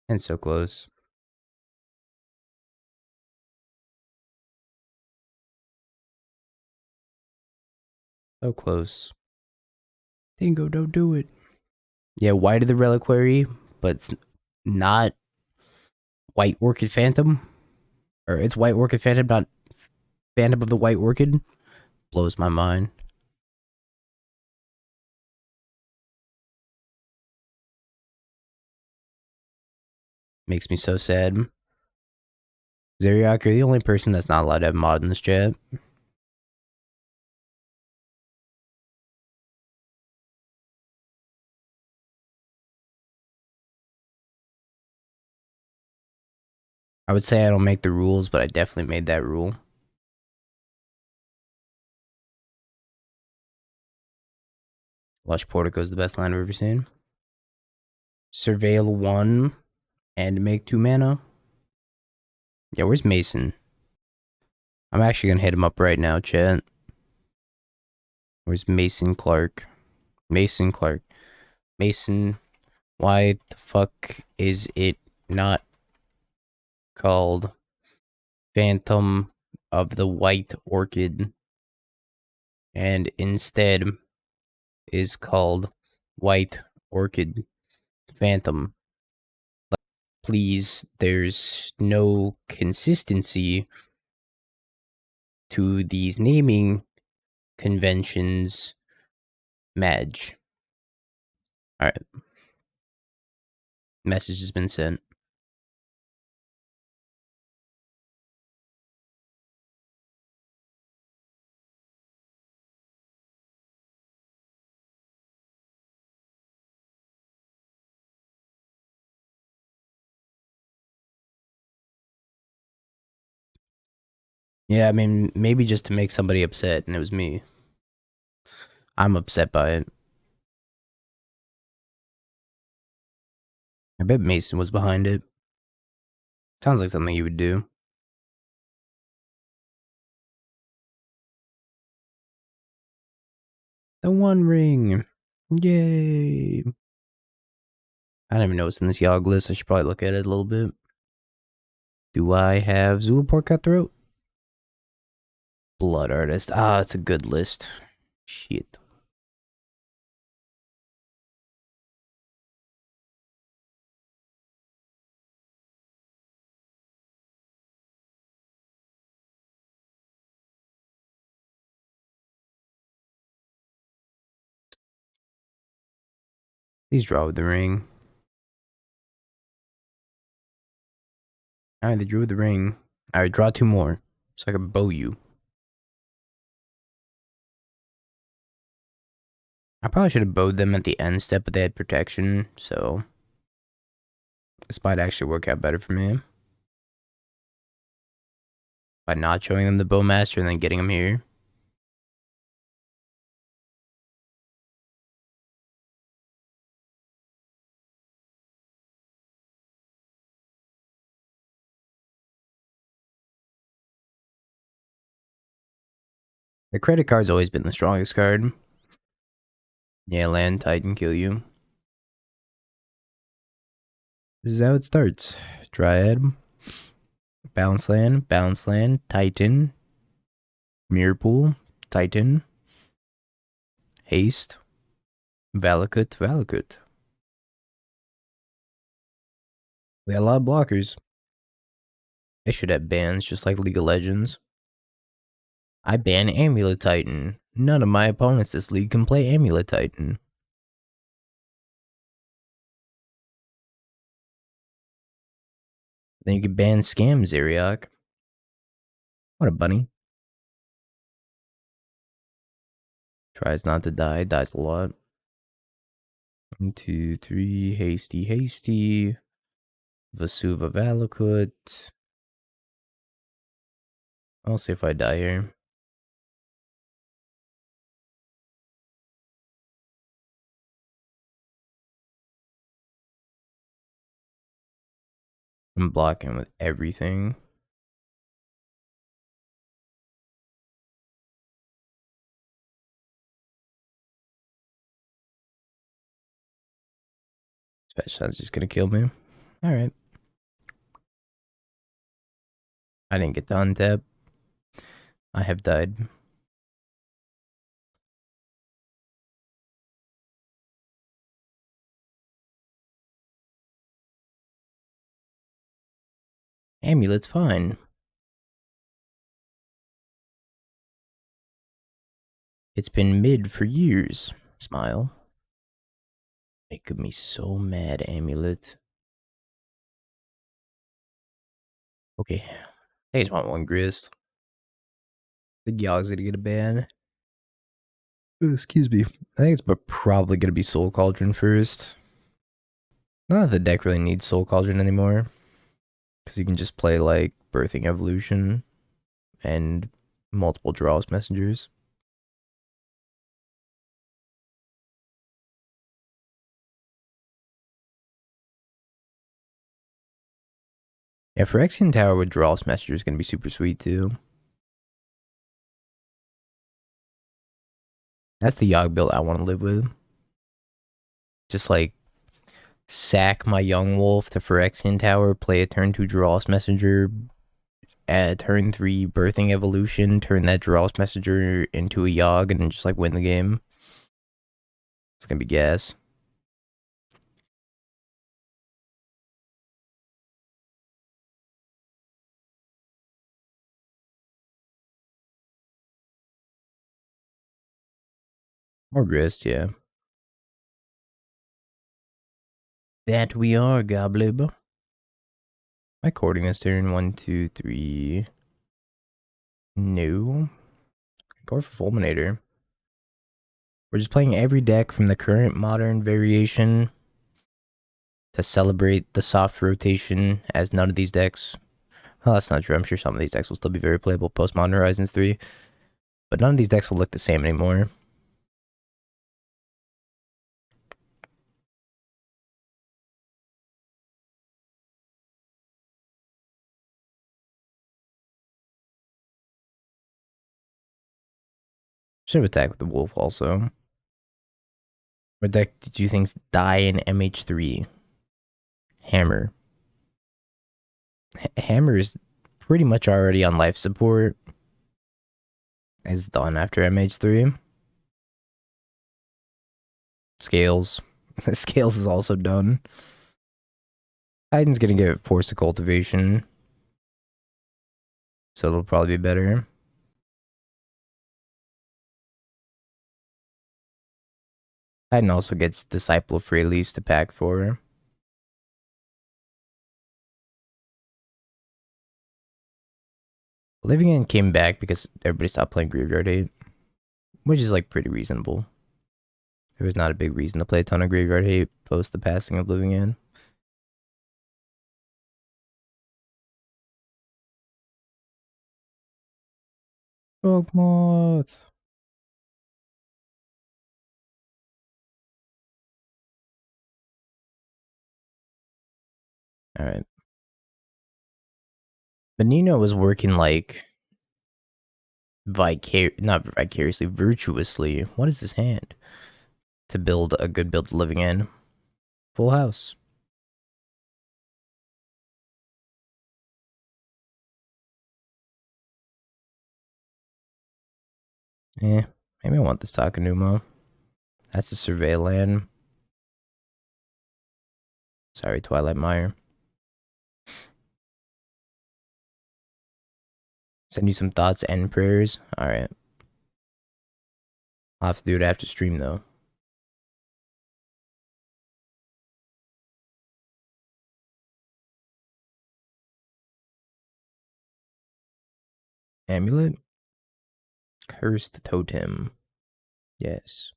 And so close. So close. Dingo, don't do it. Yeah, White of the Reliquary, but it's not White Orchid Phantom. Or it's White Orchid Phantom, not Phantom of the White Orchid. Blows my mind. Makes me so sad. Zeriak, you're the only person that's not allowed to have mod in this chat. I would say I don't make the rules, but I definitely made that rule. Lush Portico is the best line I've ever seen. Surveil 1 and make 2 mana. Yeah, where's Mason? I'm actually gonna hit him up right now, chat. Where's Mason Clark? Mason Clark. Mason, why the fuck is it not called Phantom of the White Orchid and instead is called White Orchid Phantom? Please, there's no consistency to these naming conventions. Madge. Alright. Message has been sent. Yeah, I mean, maybe just to make somebody upset, and it was me. I'm upset by it. I bet Mason was behind it. Sounds like something you would do. The One Ring. Yay. I don't even know what's in this Yawg list. I should probably look at it a little bit. Do I have Zulaport Cutthroat? Blood Artist. Ah, it's a good list. Shit. Please draw with the ring. Alright, they drew with the ring. Alright, draw 2 more. So I can bow you. I probably should have bowed them at the end step, but they had protection, so this might actually work out better for me. By not showing them the Bowmaster and then getting them here. The credit card's always been the strongest card. Yeah, land, Titan, kill you. This is how it starts. Dryad. Bounce land, Titan. Mirror Pool, Titan. Haste. Valakut, Valakut. We got a lot of blockers. They should have bans just like League of Legends. I ban Amulet Titan. None of my opponents this league can play Amulet Titan. Then you can ban Scam Zeriak. What a bunny. Tries not to die, dies a lot. 1, 2, 3, hasty, hasty. Vasuva Valakut. I'll see if I die here. I'm blocking with everything. Special Sun's just gonna kill me. Alright. I didn't get to untap. I have died. Amulet's fine. It's been mid for years. Smile. Making me so mad, Amulet. Okay. I just want one grist. The Yawg's gonna get a ban. Excuse me. I think it's probably gonna be Soul Cauldron first. Not that the deck really needs Soul Cauldron anymore. Because you can just play like Birthing Evolution and multiple draws messengers. Yeah, Phyrexian Tower with draws messenger is gonna be super sweet too. That's the Yawg build I want to live with. Just like sack my Yawgmoth to Phyrexian Tower, play a turn 2 draws messenger, at turn 3 Birthing Evolution, turn that draws messenger into a Yawg, and then just like win the game. It's gonna be gas. More grist, yeah. That we are, Goblib. Am I courting this turn? 1, 2, 3. No. Go for Fulminator. We're just playing every deck from the current modern variation to celebrate the soft rotation, as none of these decks. Well, that's not true. I'm sure some of these decks will still be very playable post Modern Horizons 3, but none of these decks will look the same anymore. Should have attacked with the Wolf also. What deck did you think die in MH3? Hammer. Hammer is pretty much already on life support. It's done after MH3. Scales. Scales is also done. Titan's gonna get Force of Cultivation, so it'll probably be better. Titan also gets Disciple of Freyalise to pack for. Living End came back because everybody stopped playing Graveyard Hate, which is like pretty reasonable. There was not a big reason to play a ton of Graveyard Hate post the passing of Living End. Yawgmoth. Alright. Benino was working like not vicariously, virtuously. What is his hand? To build a good build Living End. Full house. Eh, maybe I want this Takanuma. That's the Survey land. Sorry, Twilight Mire. Send you some thoughts and prayers. Alright. I'll have to do it after stream though. Amulet? Cursed Totem. Yes.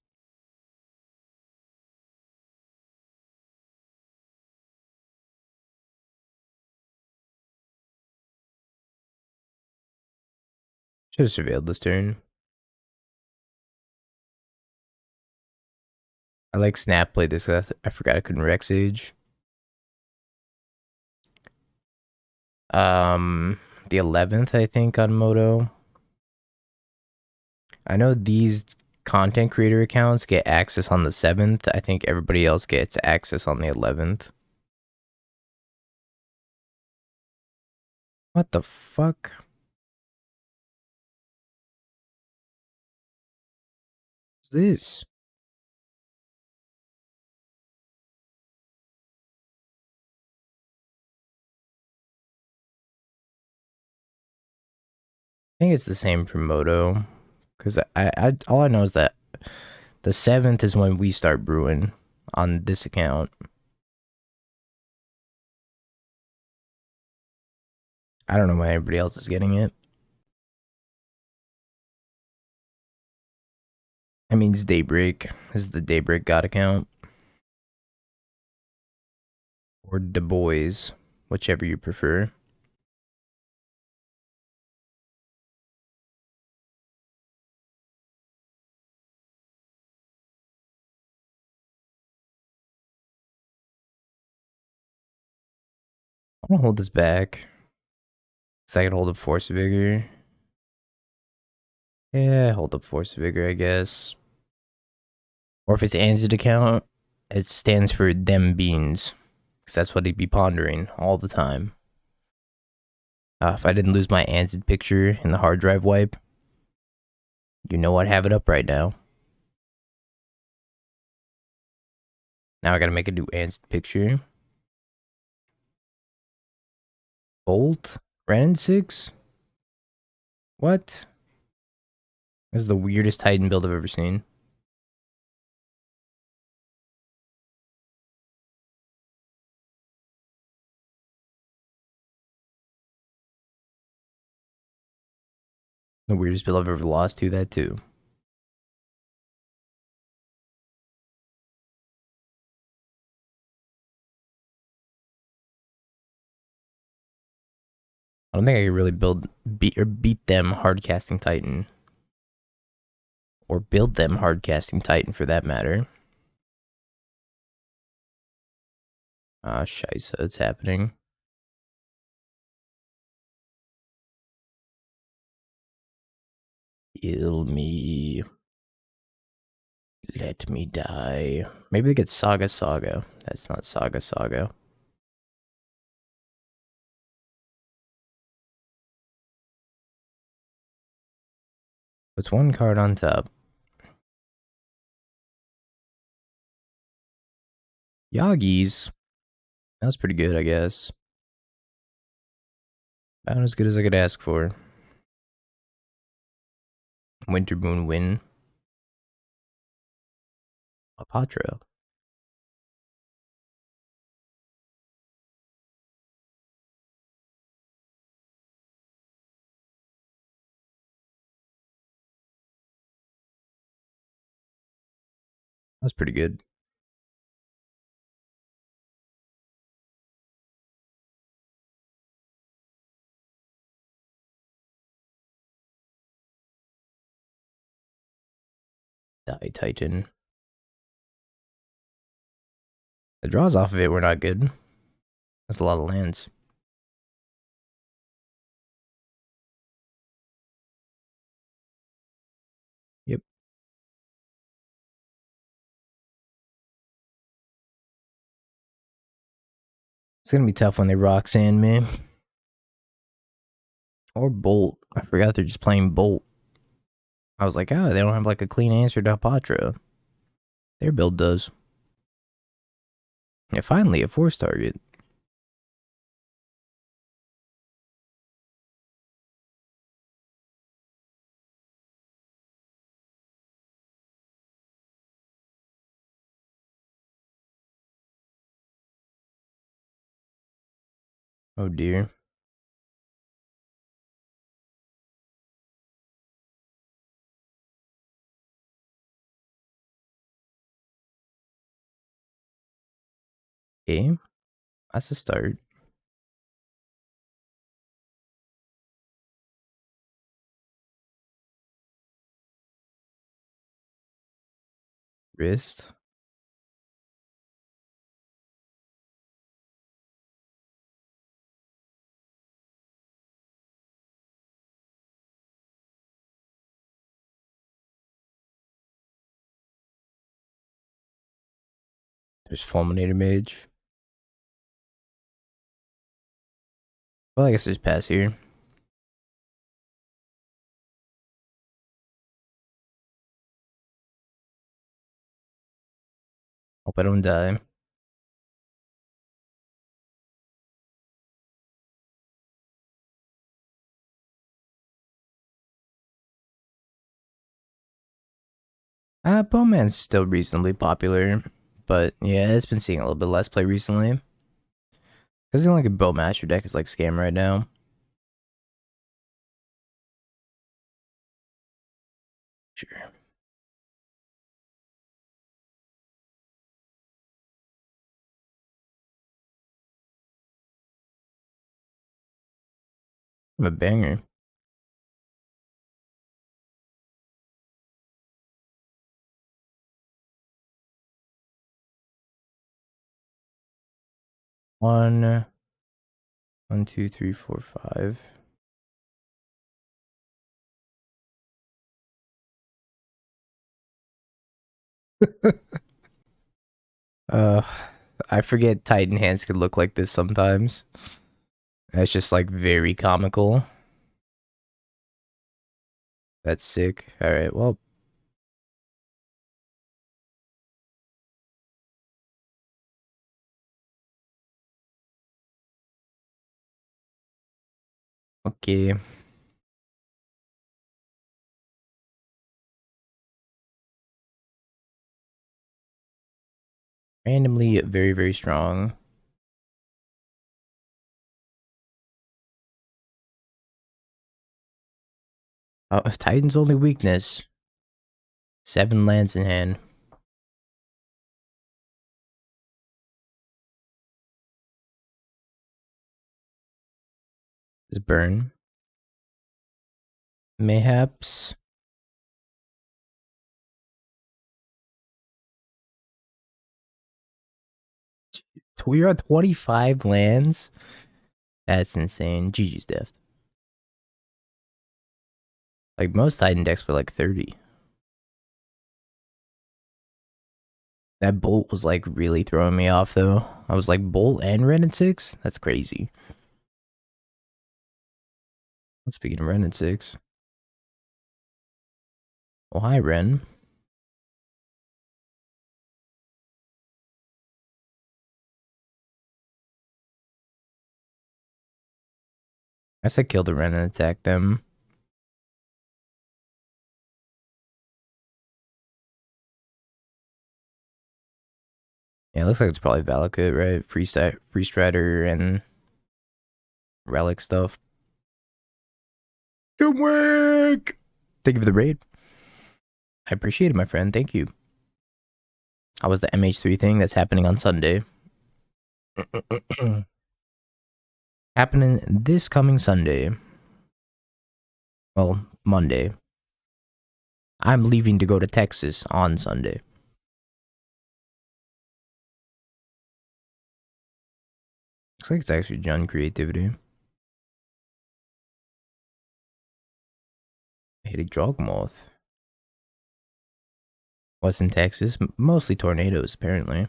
Should have surveilled this turn. I like Snap played this. I forgot I couldn't Rex Age. The 11th, I think, on Moto. I know these content creator accounts get access on the 7th. I think everybody else gets access on the 11th. What the fuck? What's this? I think it's the same for Moto. Because all I know is that the 7th is when we start brewing on this account. I don't know why everybody else is getting it. I mean, it's Daybreak. This is the Daybreak God account. Or Du Bois, whichever you prefer. I'm gonna hold this back. Because I can hold up Force Vigor. Yeah, hold up Force Vigor, I guess. Or if it's Anzid account, it stands for them beans. Because that's what he'd be pondering all the time. If I didn't lose my Anzid picture in the hard drive wipe, you know I'd have it up right now. Now I gotta make a new Anzid picture. Bolt? Renin 6? What? This is the weirdest Titan build I've ever seen. The weirdest build I've ever lost to, that too. I don't think I could really beat them hard casting Titan. Or build them hard casting Titan for that matter. Ah, scheisse, it's happening. Kill me. Let me die. Maybe they get Saga Saga. That's not Saga Saga. What's one card on top? Yogis. That was pretty good, I guess. About as good as I could ask for. Winter Moon win. Apatra. That was pretty good. Die Titan. The draws off of it were not good. That's a lot of lands. Yep. It's gonna be tough when they Roxanne me. Or Bolt. I forgot they're just playing Bolt. I was like, oh, they don't have like a clean answer to Apatra. Their build does. Yeah, finally a force target. Oh dear. Okay, that's a start. Wrist. There's Fulminator Mage. Well, I guess just pass here. Hope I don't die. Bowman's still reasonably popular, but yeah, it's been seeing a little bit less play recently. Because the only good Bowmaster deck is like Scam right now. Sure. I'm a banger. One, one, two, three, four, five. uh, I forget Titan hands could look like this sometimes. That's just like very comical. That's sick. All right, well, okay. Randomly very, very strong. Titan's only weakness. 7 lands in hand. Is burn. Mayhaps. We're at 25 lands. That's insane. GG's deft. Like most Titan decks were like 30. That Bolt was like really throwing me off though. I was like, Bolt and Ren and 6? That's crazy. Speaking of Ren and 6. Oh, hi, Ren. I said kill the Ren and attack them. Yeah, it looks like it's probably Valakut, right? Free Strider and Relic stuff. Good work! Thank you for the raid. I appreciate it, my friend. Thank you. How was the MH3 thing that's happening on Sunday? Happening this coming Sunday. Well, Monday. I'm leaving to go to Texas on Sunday. Looks like it's actually Jun Creativity. I hit a Yawgmoth. What's in Texas? Mostly tornadoes, apparently. I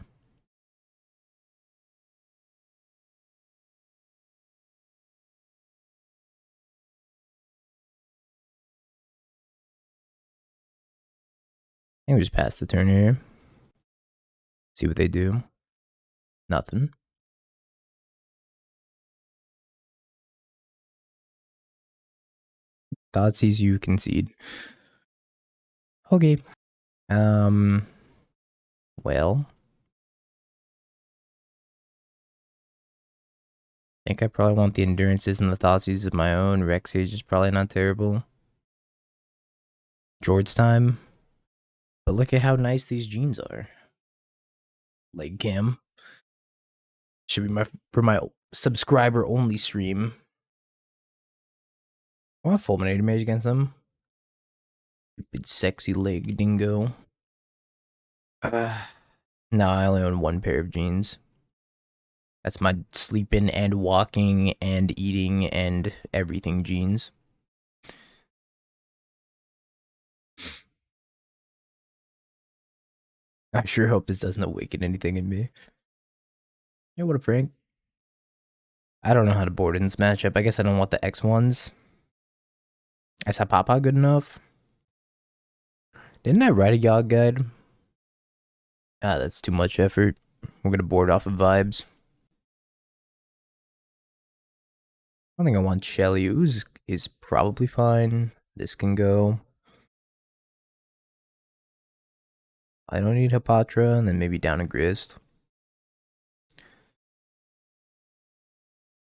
think we just pass the turn here. See what they do. Nothing. Thoughtseize you concede. Okay. Well. I think I probably want the endurances and the Thoughtseize of my own. Rexage is probably not terrible. George time. But look at how nice these jeans are. Leg cam. Should be for my subscriber only stream. I want fulminator mage against them. Stupid sexy leg dingo. No, I only own one pair of jeans. That's my sleeping and walking and eating and everything jeans. I sure hope this doesn't awaken anything in me. Yo, what up, Frank? I don't know how to board in this matchup. I guess I don't want the X ones. Is Papa good enough? Didn't I write a Yawg guide? Ah, that's too much effort. We're gonna board off of vibes. I don't think I want Shelly. Ooze is probably fine. This can go. I don't need Hapatra, and then maybe down a Grist.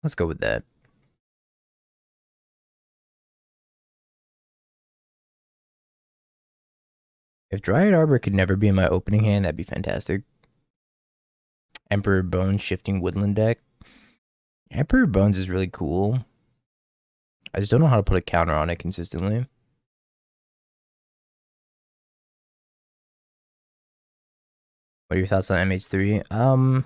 Let's go with that. If Dryad Arbor could never be in my opening hand, that'd be fantastic. Emperor Bones shifting woodland deck. Emperor Bones is really cool. I just don't know how to put a counter on it consistently. What are your thoughts on MH3? I'm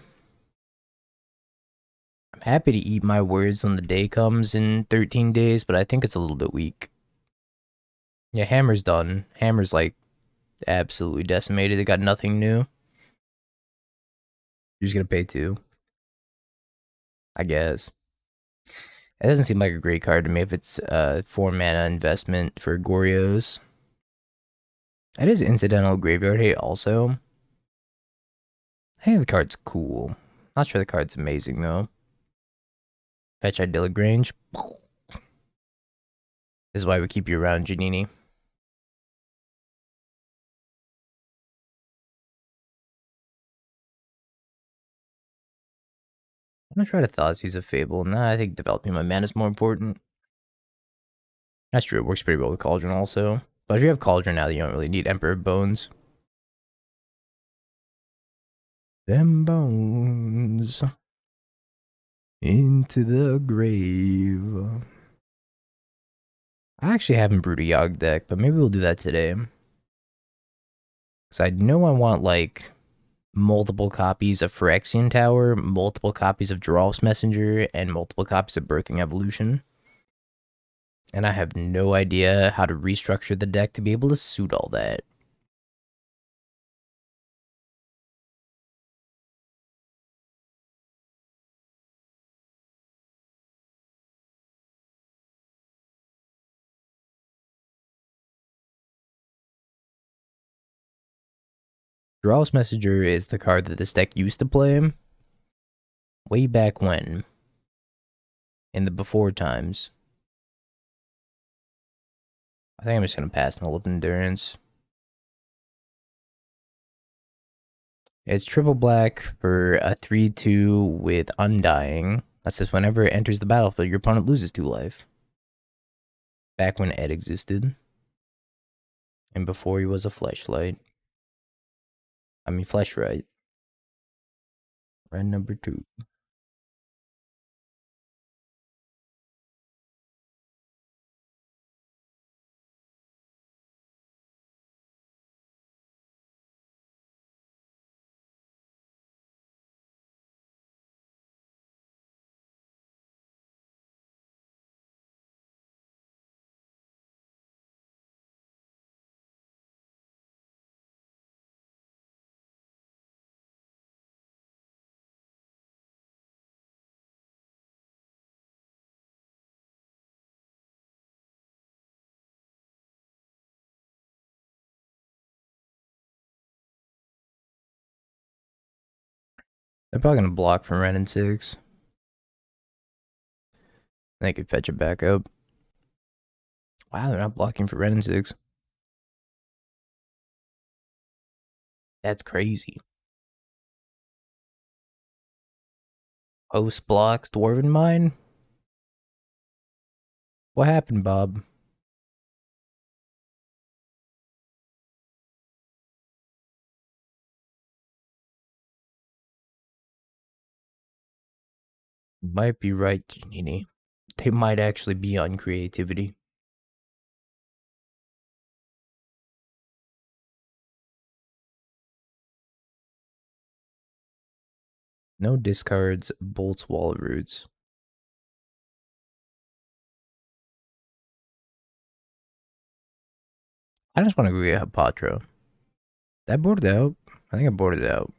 happy to eat my words when the day comes in 13 days, but I think it's a little bit weak. Yeah, Hammer's done. Hammer's like absolutely decimated. They got nothing new. You're just gonna pay 2, I guess. It doesn't seem like a great card to me if it's 4 mana investment for Gorios. It is incidental graveyard hate also. I think the card's cool. Not sure the card's amazing though. Fetch Idyllic Range. This is why we keep you around, Janini. I'm gonna try to Thoughtseize a Fable. Nah, I think developing my mana is more important. That's true, it works pretty well with Cauldron also. But if you have Cauldron now, you don't really need Emperor Bones. Them bones into the grave. I actually haven't brewed a Yawg deck, but maybe we'll do that today. Because I know I want, like, multiple copies of Phyrexian Tower, multiple copies of Geralf's Messenger, and multiple copies of Birthing Evolution. And I have no idea how to restructure the deck to be able to suit all that. Geralf's Messenger is the card that this deck used to play way back when, in the before times. I think I'm just going to pass Null of Endurance. It's triple black for a 3/2 with Undying. That says whenever it enters the battlefield, your opponent loses 2 life. Back when Ed existed. And before he was a fleshlight. I mean, fleshlight. Red number 2. They're probably going to block from red and 6. They could fetch it back up. Wow, they're not blocking for red and 6. That's crazy. Host blocks Dwarven Mine? What happened, Bob? Might be right, Janini. They might actually be on creativity. No discards, bolts Wall of Roots. I just want to go get Hapatra. That boarded out. I think I boarded it out.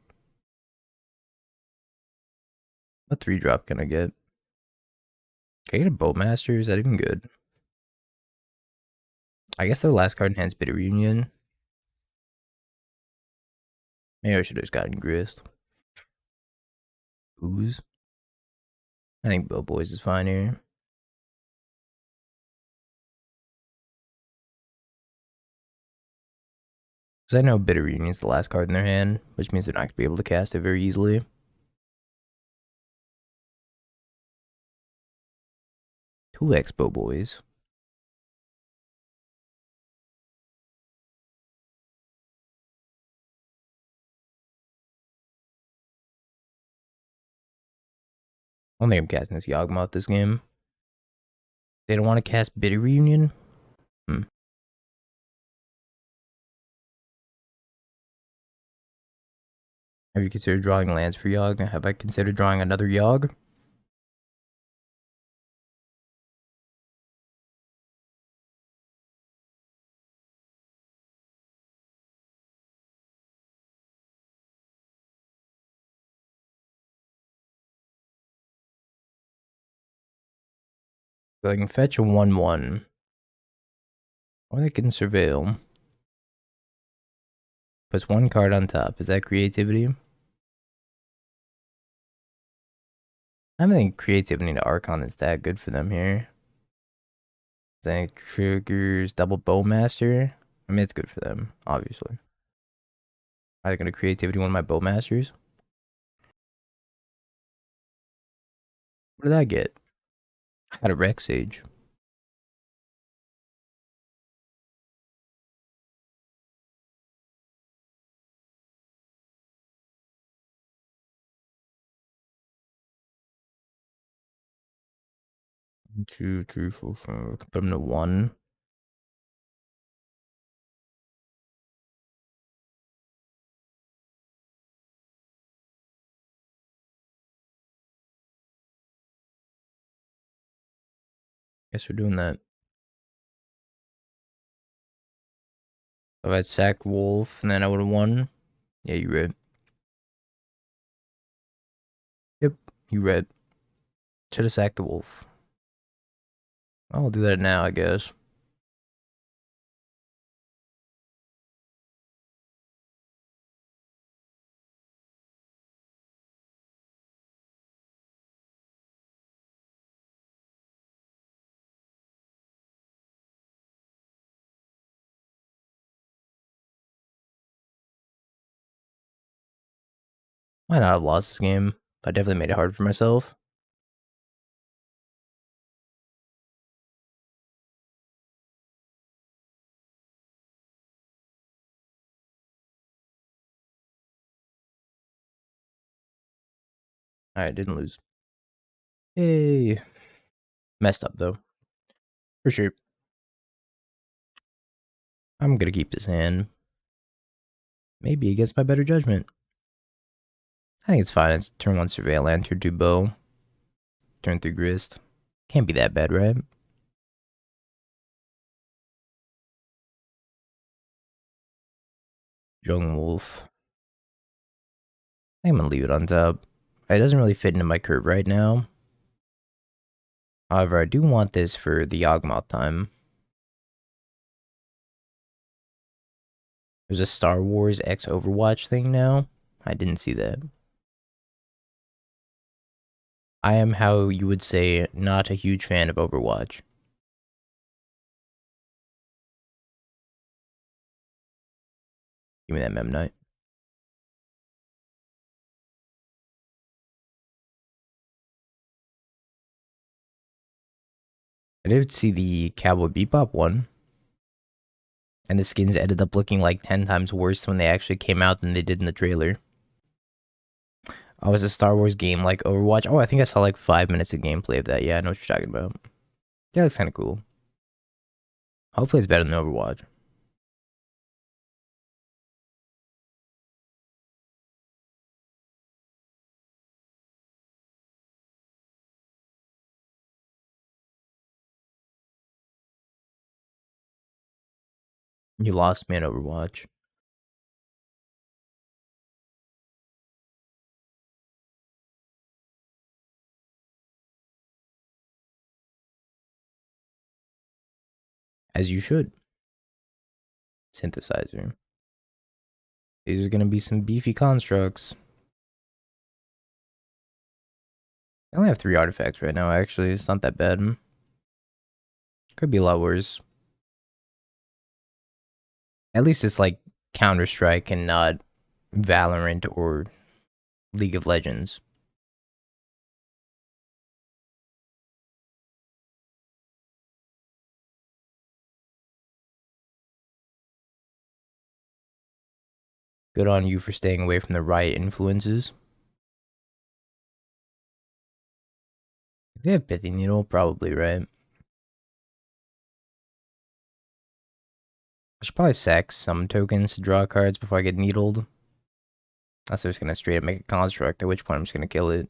What 3-drop can I get? Can I get a Bowmaster? Is that even good? I guess the last card in hand's Bitter Reunion. Maybe I should have just gotten Grist. Ooze. I think Bow Boys is fine here. Because I know Bitter Reunion is the last card in their hand, which means they're not going to be able to cast it very easily. 2x Bow Boys. I don't think I'm casting this Yawgmoth this game. They don't want to cast Bitter Reunion? Have you considered drawing lands for Yawg? Have I considered drawing another Yawg? So I can fetch a 1/1. Or they can surveil. Puts one card on top. Is that creativity? I don't think creativity to Archon is that good for them here. I think triggers double Bowmaster. I mean, it's good for them, obviously. Are they going to creativity one of my Bowmasters? What did I get? I got a Rex Sage. One, two, three, four, five. Put them to 1. Guess we're doing that. If I'd sacked Wolf and then I would have won. Yeah, you read. Yep, you read. Should have sacked the Wolf. I'll do that now, I guess. Might not have lost this game, but I definitely made it hard for myself. Alright, didn't lose. Yay. Messed up, though. For sure. I'm gonna keep this hand. Maybe against my better judgment. I think it's fine. It's turn 1 Surveil Land, turn 2 Bow, turn 3 Grist. Can't be that bad, right? Young Wolf. I think I'm gonna leave it on top. It doesn't really fit into my curve right now. However, I do want this for the Yawgmoth time. There's a Star Wars X Overwatch thing now. I didn't see that. I am, how you would say, not a huge fan of Overwatch. Give me that Mem Knight. I did see the Cowboy Bebop one. And the skins ended up looking like 10 times worse when they actually came out than they did in the trailer. Oh, was a Star Wars game like Overwatch? Oh, I think I saw like 5 minutes of gameplay of that. Yeah, I know what you're talking about. Yeah, looks kind of cool. Hopefully it's better than Overwatch. You lost me at Overwatch. As you should. Synthesizer. These are going to be some beefy constructs. I only have 3 artifacts right now, actually. It's not that bad. Could be a lot worse. At least it's like Counter-Strike and not Valorant or League of Legends. Good on you for staying away from the right influences. If they have Pithy Needle, probably, right? I should probably sack some tokens to draw cards before I get needled. Unless they're just gonna straight up make a construct, at which point I'm just gonna kill it.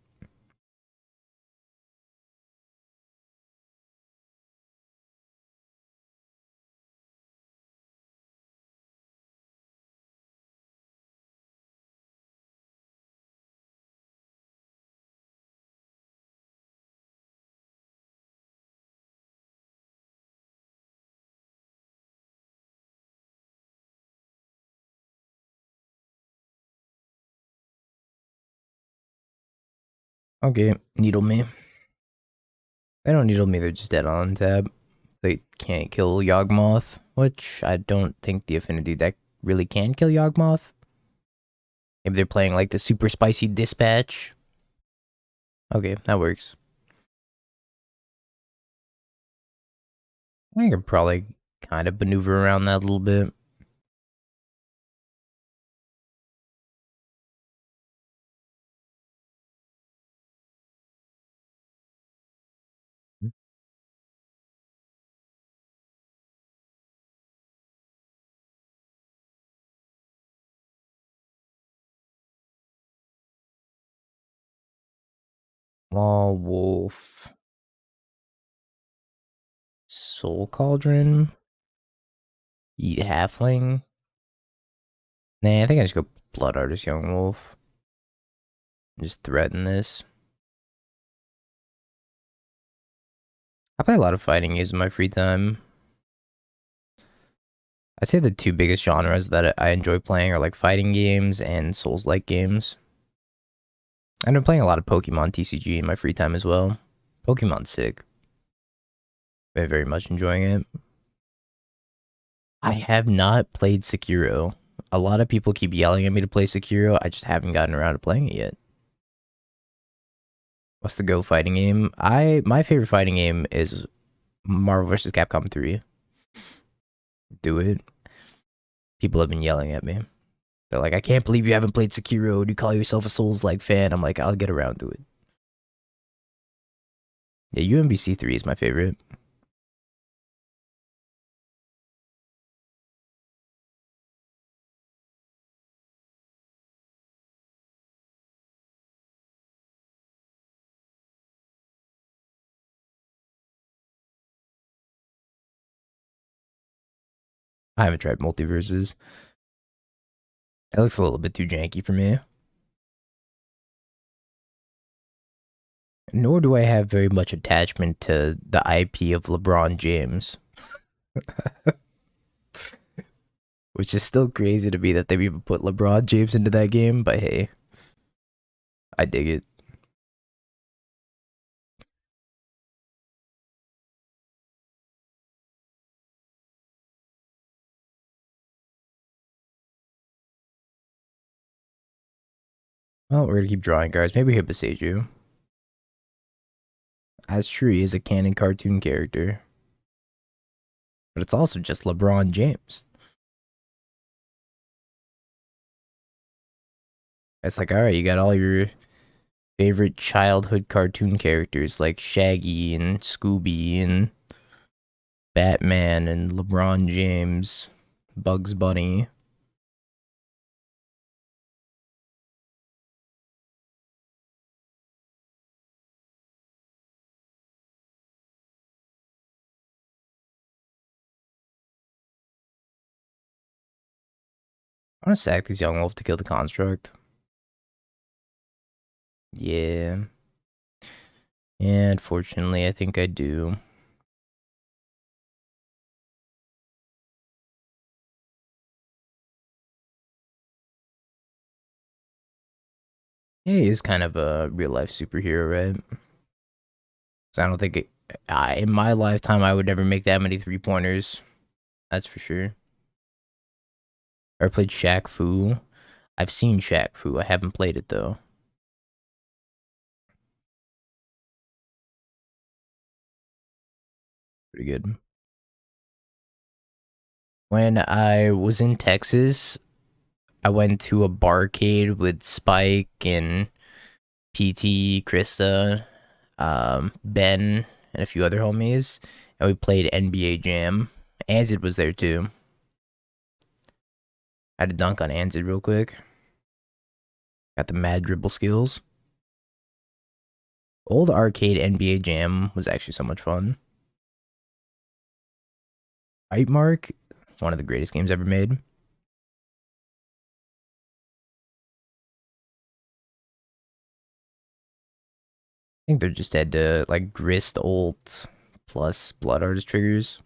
Okay, needle me. They don't needle me, they're just dead on tab. They can't kill Yawgmoth, which I don't think the affinity deck really can kill Yawgmoth. If they're playing like the super spicy dispatch. Okay, that works. I can probably kind of maneuver around that a little bit. Small Wolf. Soul Cauldron. Eat Halfling. Nah, I think I just go Blood Artist Young Wolf. Just threaten this. I play a lot of fighting games in my free time. I'd say the 2 biggest genres that I enjoy playing are like fighting games and Souls-like games. I've been playing a lot of Pokemon TCG in my free time as well. Pokemon's sick. Been very much enjoying it. I have not played Sekiro. A lot of people keep yelling at me to play Sekiro. I just haven't gotten around to playing it yet. What's the Go fighting game? My favorite fighting game is Marvel vs. Capcom 3. Do it. People have been yelling at me. They're like, I can't believe you haven't played Sekiro. Do you call yourself a Souls-like fan? I'm like, I'll get around to it. Yeah, UMVC 3 is my favorite. I haven't tried Multiverses. It looks a little bit too janky for me. Nor do I have very much attachment to the IP of LeBron James. Which is still crazy to me that they've even put LeBron James into that game, but hey, I dig it. Well, we're gonna keep drawing cards. Maybe he'll besage you. As true, he is a canon cartoon character. But it's also just LeBron James. It's like, alright, you got all your favorite childhood cartoon characters like Shaggy and Scooby and Batman and LeBron James, Bugs Bunny. I want to sack this young wolf to kill the construct. Yeah. And fortunately, I think I do. He is kind of a real life superhero, right? So I don't think in my lifetime I would never make that many 3-pointers. That's for sure. I played Shaq Fu. I've seen Shaq Fu. I haven't played it though. Pretty good. When I was in Texas, I went to a barcade with Spike and PT, Krista, Ben, and a few other homies, and we played NBA Jam. Anzid was there too. I had to dunk on Anzid real quick. Got the mad dribble skills. Old arcade NBA Jam was actually so much fun. Hype Mark, one of the greatest games ever made. I think they're just had to like grist ult plus blood artist triggers.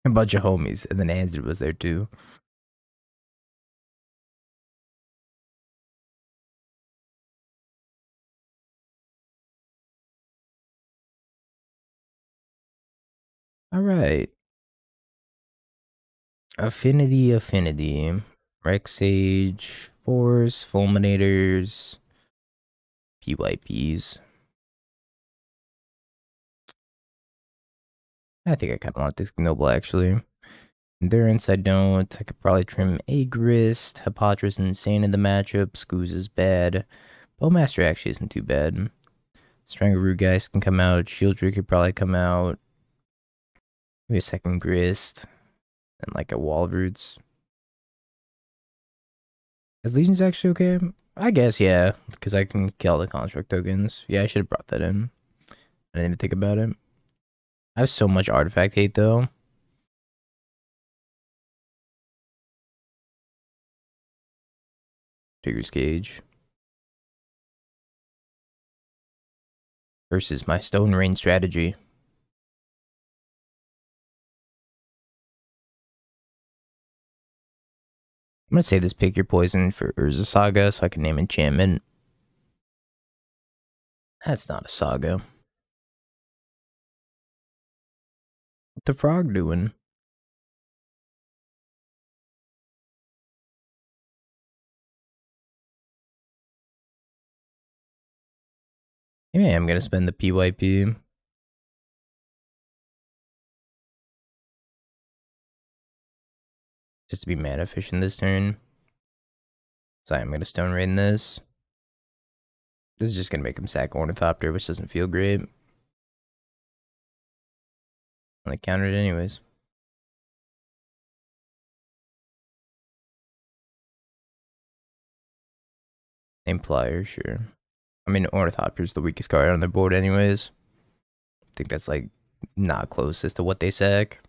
A bunch of homies, and then Anzid was there too. All right. Affinity. Rex Sage, Force, Fulminators, PYPs. I think I kind of want this Noble actually. Endurance, I don't. I could probably trim a Grist. Hippotrus insane in the matchup. Scooz is bad. Bowmaster actually isn't too bad. Strangaroo Geist can come out. Shieldry could probably come out. Maybe a second Grist. And like a Wall of Roots. Is Legion's actually okay? I guess, yeah. Because I can kill the construct tokens. Yeah, I should have brought that in. I didn't even think about it. I have so much artifact hate though. Tigger's Cage. Versus my Stone Rain strategy. I'm gonna save this Pick Your Poison for Urza Saga so I can name enchantment. That's not a saga. What the frog doing? Maybe I'm gonna spend the PYP. Just to be mana efficient this turn. So I'm gonna Stone Rain this. This is just gonna make him sack Ornithopter, which doesn't feel great. I countered it anyways. Name Flyer, sure. I mean, Ornithopter's the weakest card on their board anyways. I think that's like not close as to what they sack.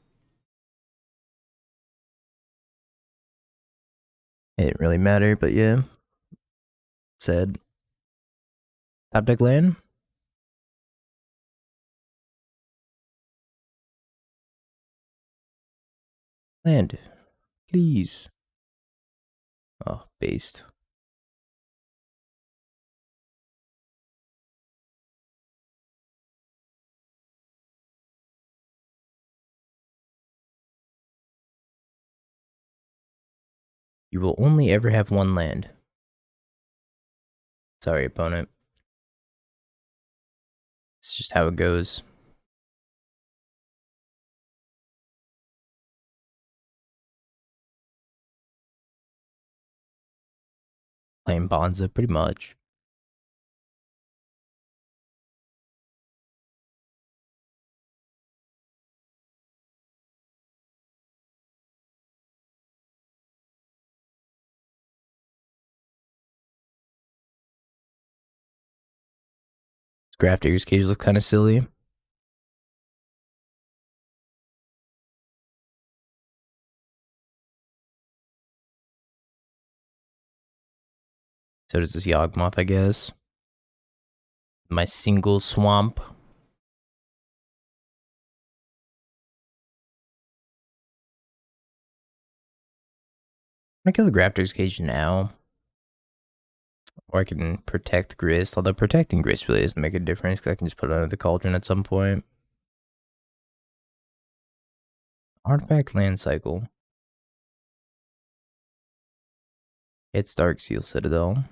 It didn't really matter, but yeah. Said. Top deck land? Land. Please. Oh, based. You will only ever have one land. Sorry, opponent. It's just how it goes. Playing Bonza, pretty much. Grafdigger's Cage looks kind of silly. So does this Yawgmoth, I guess. My single swamp. I'm gonna kill the Grafter's Cage now. Or I can protect Grist, although protecting Grist really doesn't make a difference because I can just put it under the Cauldron at some point. Artifact Land Cycle. It's Dark Seal Citadel.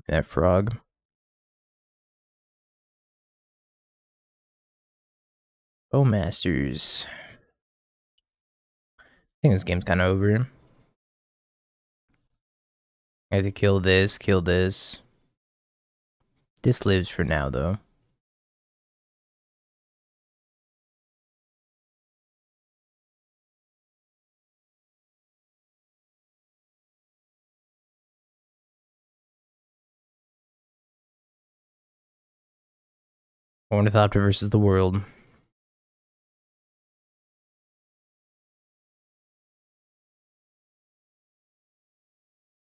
That frog. Oh, Masters. I think this game's kind of over. I have to kill this, kill this. This lives for now, though. Ornithopter versus the world.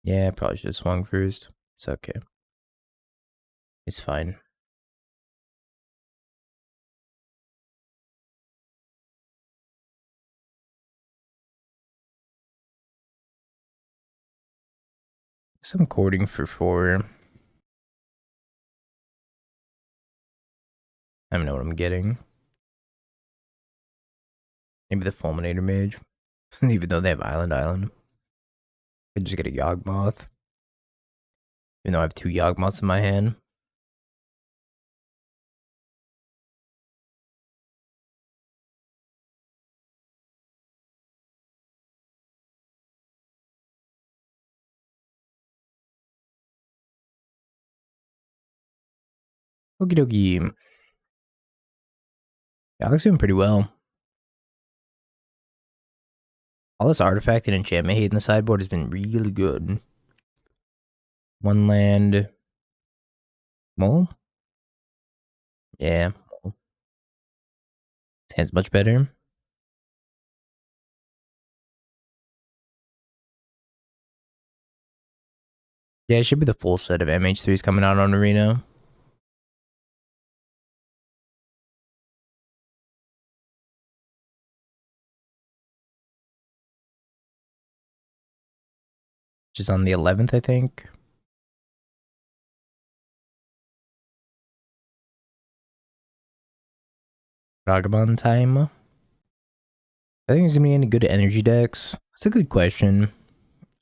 Yeah, I probably should have swung first. It's okay. It's fine. Some courting for 4. I don't know what I'm getting. Maybe the Fulminator Mage. Even though they have Island. I just get a Yawgmoth. Even though I have 2 Yawgmoths in my hand. Okie dokie. Yawg's doing pretty well. All this artifact and enchantment hate in the sideboard has been really good. 1 land. Mole? Yeah. His hand's much better. Yeah, it should be the full set of MH3s coming out on Arena. Which is on the 11th, I think. Ragavan time. I think there's gonna be any good energy decks. That's a good question.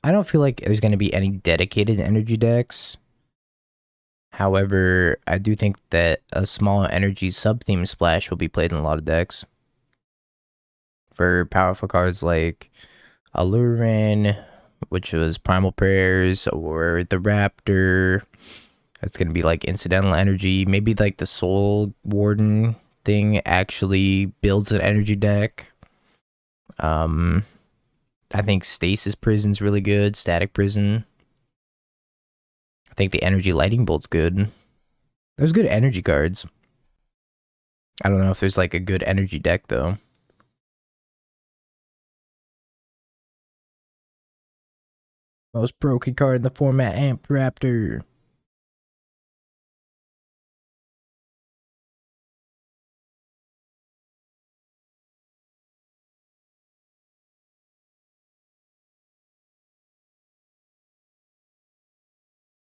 I don't feel like there's gonna be any dedicated energy decks. However, I do think that a small energy sub-theme splash will be played in a lot of decks. For powerful cards like Alurin, which was Primal Prayers, or the Raptor. That's gonna be like incidental energy. Maybe like the Soul Warden thing actually builds an energy deck. I think Stasis Prison's really good. Static Prison. I think the Energy Lightning Bolt's good. There's good energy cards. I don't know if there's like a good energy deck though. Most broken card in the format, Amp Raptor.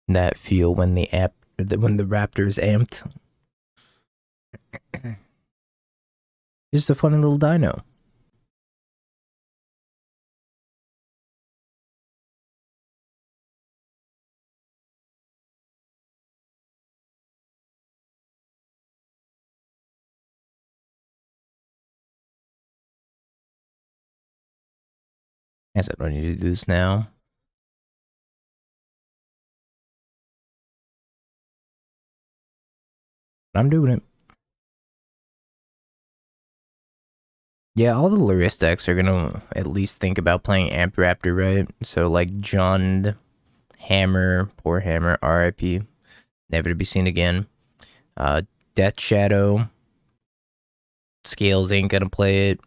That feel when the Raptor is amped. Just a funny little dino. I guess I don't need to do this now. But I'm doing it. Yeah, all the Luris decks are gonna at least think about playing Amp Raptor, right? So like Jund, Hammer, poor Hammer, RIP. Never to be seen again. Death Shadow. Scales ain't gonna play it.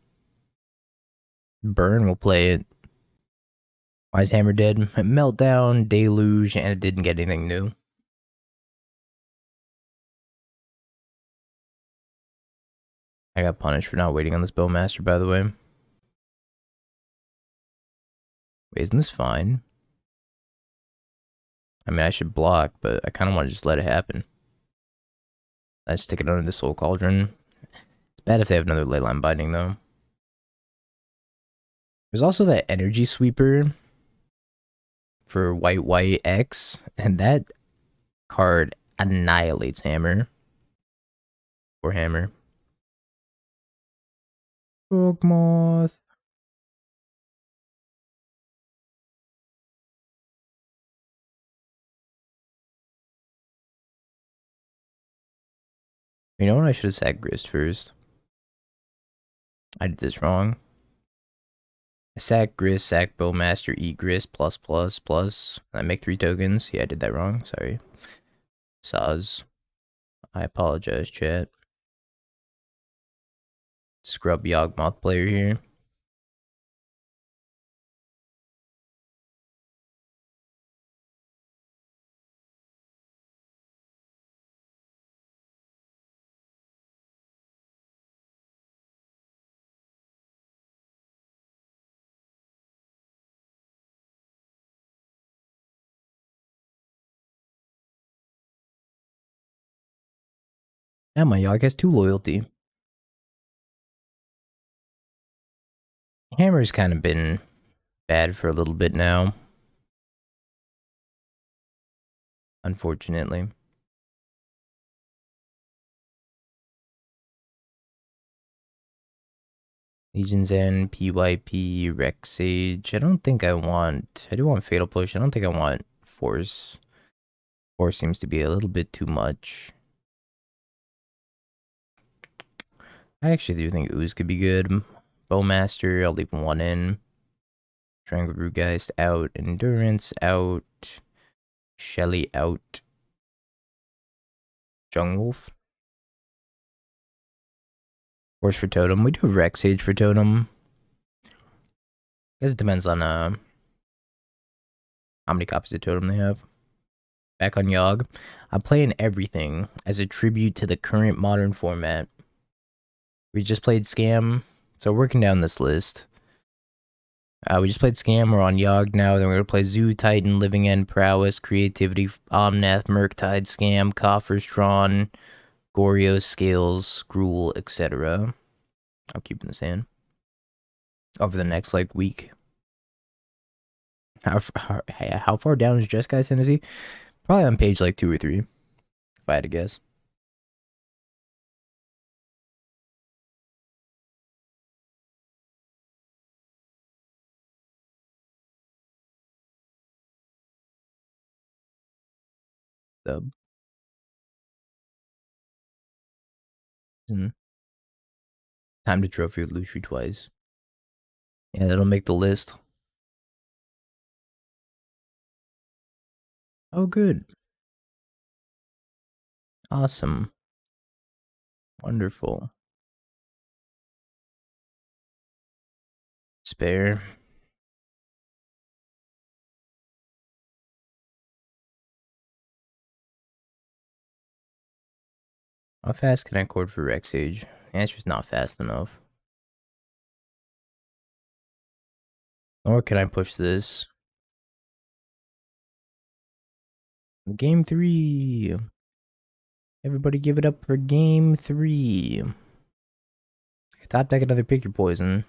Burn will play it. Why is Hammer dead? Meltdown, Deluge, and it didn't get anything new. I got punished for not waiting on this Bowmaster, by the way. Wait, isn't this fine? I mean, I should block, but I kind of want to just let it happen. I stick it under the Soul Cauldron. It's bad if they have another Leyline Binding, though. There's also that Energy Sweeper for white X, and that card annihilates Hammer. Or Hammer. Yawgmoth. You know what? I should have said Grist first. I did this wrong. I sack Grist, sack Bowmaster, eat Grist, plus. I make 3 tokens. Yeah, I did that wrong. Sorry. Saz. I apologize, chat. Scrub Yawgmoth player here. Yeah, my Yawg has 2 loyalty. Hammer's kind of been bad for a little bit now. Unfortunately. Legion's End, PYP, Rex Sage. I don't think I want... I do want Fatal Push. I don't think I want Force. Force seems to be a little bit too much. I actually do think Ooze could be good. Bowmaster, I'll leave 1 in. Triangle Rootgeist out. Endurance out. Shelly out. Yawgmoth. Force for Totem. We do Rex Sage for Totem. I guess it depends on how many copies of Totem they have. Back on Yawg. I'm playing everything as a tribute to the current modern format. We just played Scam, so working down this list. We just played Scam, we're on Yawg now, then we're going to play Zoo, Titan, Living End, Prowess, Creativity, Omnath, Murktide, Scam, Coffers, Drawn, Goryo, Scales, Gruul, etc. I'll keep in this hand. Over the next, week. How far down is Jeskai Tennessee? Probably on page, 2 or 3, if I had to guess. Sub. Time to trophy with Luxury twice. Yeah, that'll make the list. Oh, good. Awesome. Wonderful. Spare. How fast can I cord for Rex Age? The answer's not fast enough. Or can I push this? Game 3. Everybody give it up for game 3. Top deck another Pick Your Poison.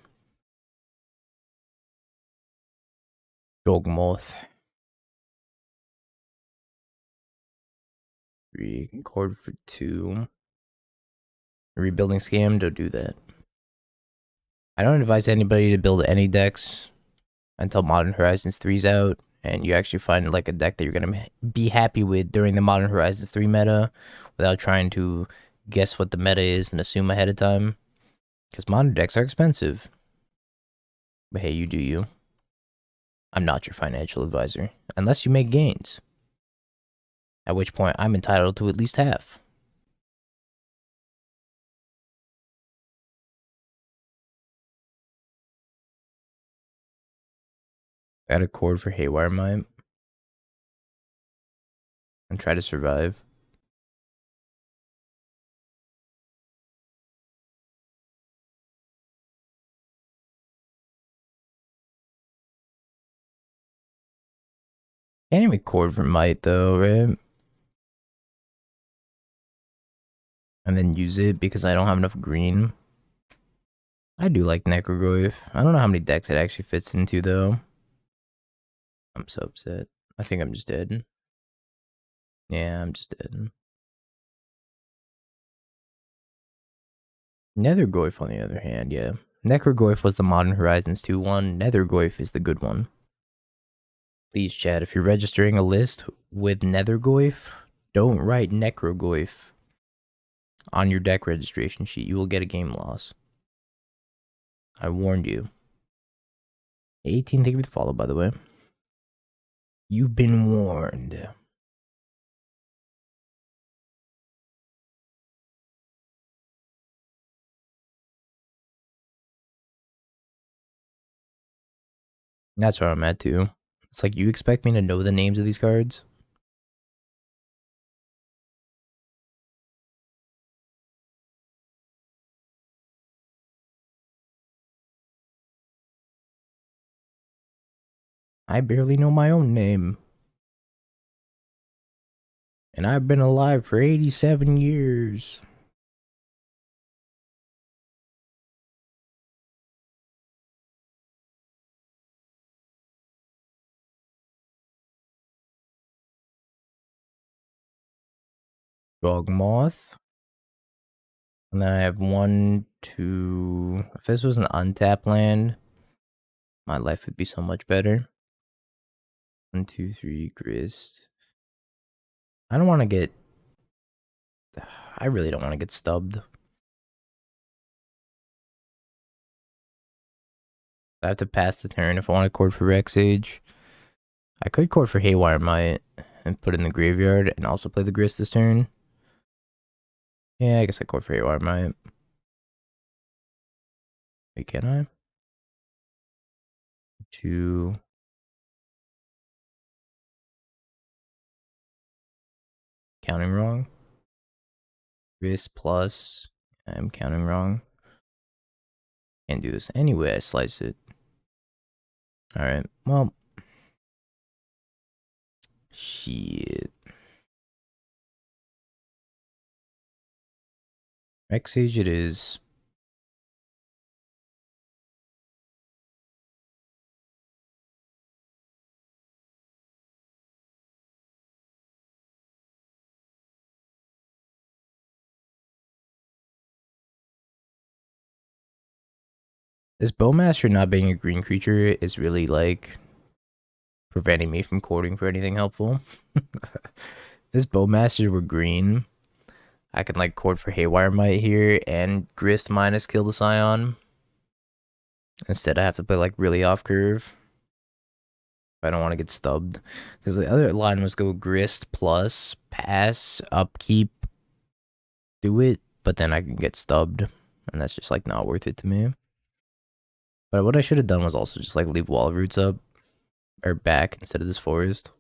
Yawgmoth. 3. Cord for 2. Rebuilding Scam, don't do that. I don't advise anybody to build any decks until Modern Horizons 3's out, and you actually find a deck that you're going to be happy with during the Modern Horizons 3 meta without trying to guess what the meta is and assume ahead of time. Because modern decks are expensive. But hey, you do you. I'm not your financial advisor, unless you make gains. At which point, I'm entitled to at least half. Add a cord for Haywire Mime. And try to survive. Can't even cord for Might though, right? And then use it because I don't have enough green. I do like Necrogoyf. I don't know how many decks it actually fits into though. I'm so upset. I think I'm just dead. Yeah, I'm just dead. Nethergoyf, on the other hand, yeah. Necrogoyf was the Modern Horizons 2-1. Nethergoyf is the good one. Please, chat, if you're registering a list with Nethergoyf, don't write Necrogoyf on your deck registration sheet. You will get a game loss. I warned you. 18, thank you for the follow, by the way. You've been warned. That's where I'm at, too. It's like, you expect me to know the names of these cards? I barely know my own name. And I've been alive for 87 years. Yawgmoth. And then I have 1, 2... If this was an untapped land, my life would be so much better. 1, 2, 3, grist. I don't want to get... I really don't want to get stubbed. I have to pass the turn if I want to cord for Rex Age. I could cord for Haywire Might and put it in the graveyard and also play the grist this turn. Yeah, I guess I cord for Haywire Might. Wait, can I? 2... Counting wrong. Grist plus... I'm counting wrong. Can't do this. Anyway, I slice it. Alright, well... Shit. Rex Age it is. This Bowmaster not being a green creature is really like preventing me from cording for anything helpful. If this Bowmaster were green, I can like cord for Haywire Might here and grist minus kill the Scion. Instead I have to play like really off curve. I don't want to get stubbed. Because the other line was go grist plus pass, upkeep, do it, but then I can get stubbed. And that's just like not worth it to me. But what I should have done was also just like leave wall roots up or back instead of this forest.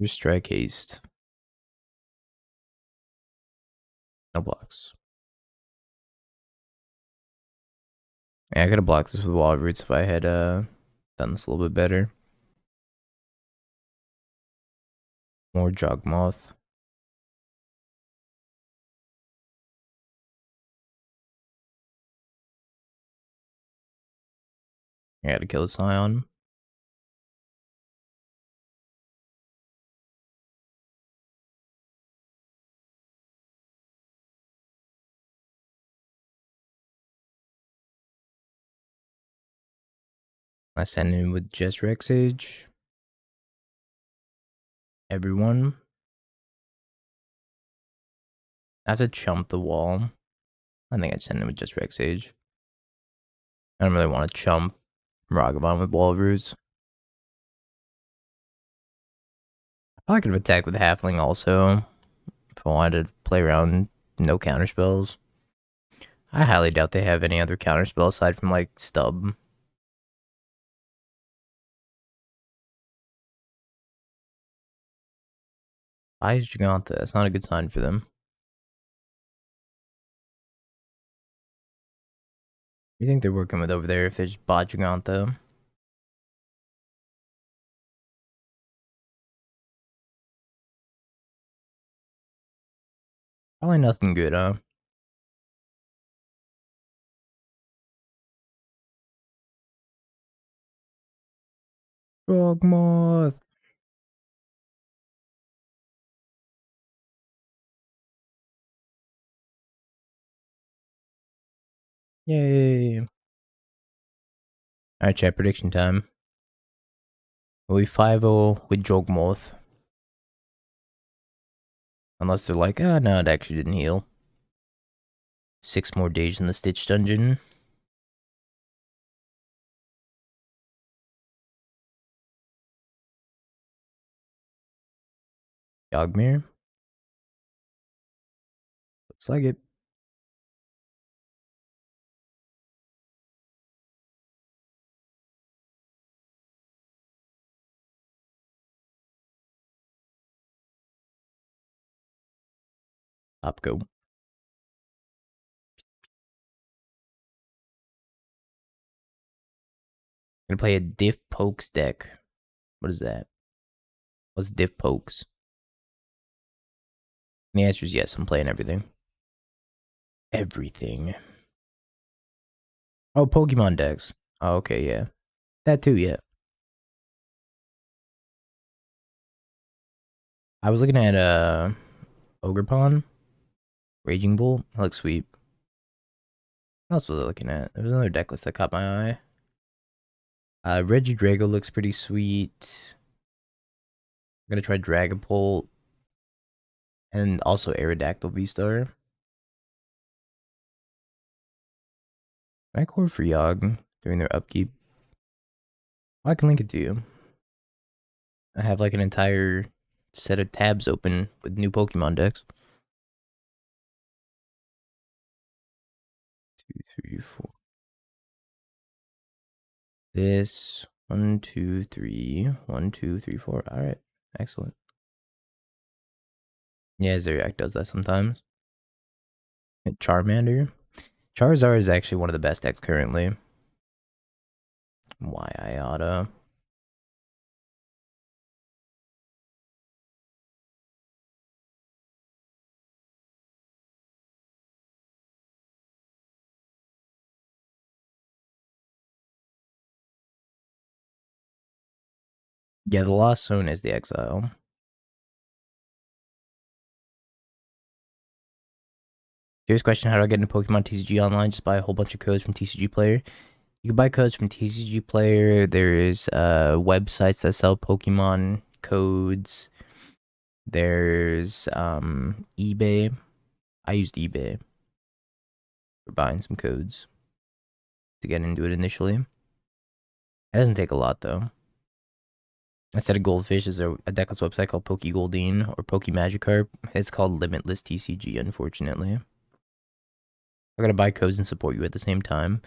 Just strike haste. No blocks. Yeah, I could have blocked this with wall roots if I had done this a little bit better. More Yawgmoth. I gotta kill the Scion. I send in with just Rex Age. Everyone. I have to chump the wall. I think I send in with just Rex Age. I don't really want to chump Ragavan with Walrus. I could have attacked with Halfling also if I wanted to play around no counterspells. I highly doubt they have any other counterspell aside from like Stub. Why is Giganta? That's not a good sign for them. What do you think they're working with over there if they just bought Giganta? Probably nothing good, huh? Yawgmoth! Yay! Alright, chat, prediction time. Will be 5-0 with Yawgmoth. Unless they're like, ah, no, it actually didn't heal. 6 more days in the Stitch dungeon. Yawgmoth. Looks like it. Top go. Gonna play a Diff Pokes deck. What is that? What's Diff Pokes? And the answer is yes, I'm playing everything. Everything. Oh, Pokemon decks. Oh, okay, yeah. That too, yeah. I was looking at Ogre Raging Bull. That looks sweet. What else was I looking at? There was another deck list that caught my eye. Regidrago looks pretty sweet. I'm gonna try Dragapult. And also Aerodactyl V-Star. Can I core for Yawg during their upkeep? I can link it to you. I have like an entire set of tabs open with new Pokemon decks. 2, 3, 4. This 1, 2, 3. 1, 2, 3, 4. All right, excellent. Yeah, Zeriak does that sometimes. And Charmander. Charizard is actually one of the best decks currently. Why I oughta. Yeah, the Lost Zone is the exile. Here's a question: how do I get into Pokemon TCG online? Just buy a whole bunch of codes from TCG Player. You can buy codes from TCG Player. There's websites that sell Pokemon codes. There's eBay. I used eBay for buying some codes to get into it initially. It doesn't take a lot though. Instead of Goldfish, is a deckless website called PokeGoldine or PokeMagikarp. It's called Limitless TCG, unfortunately. I gotta buy codes and support you at the same time.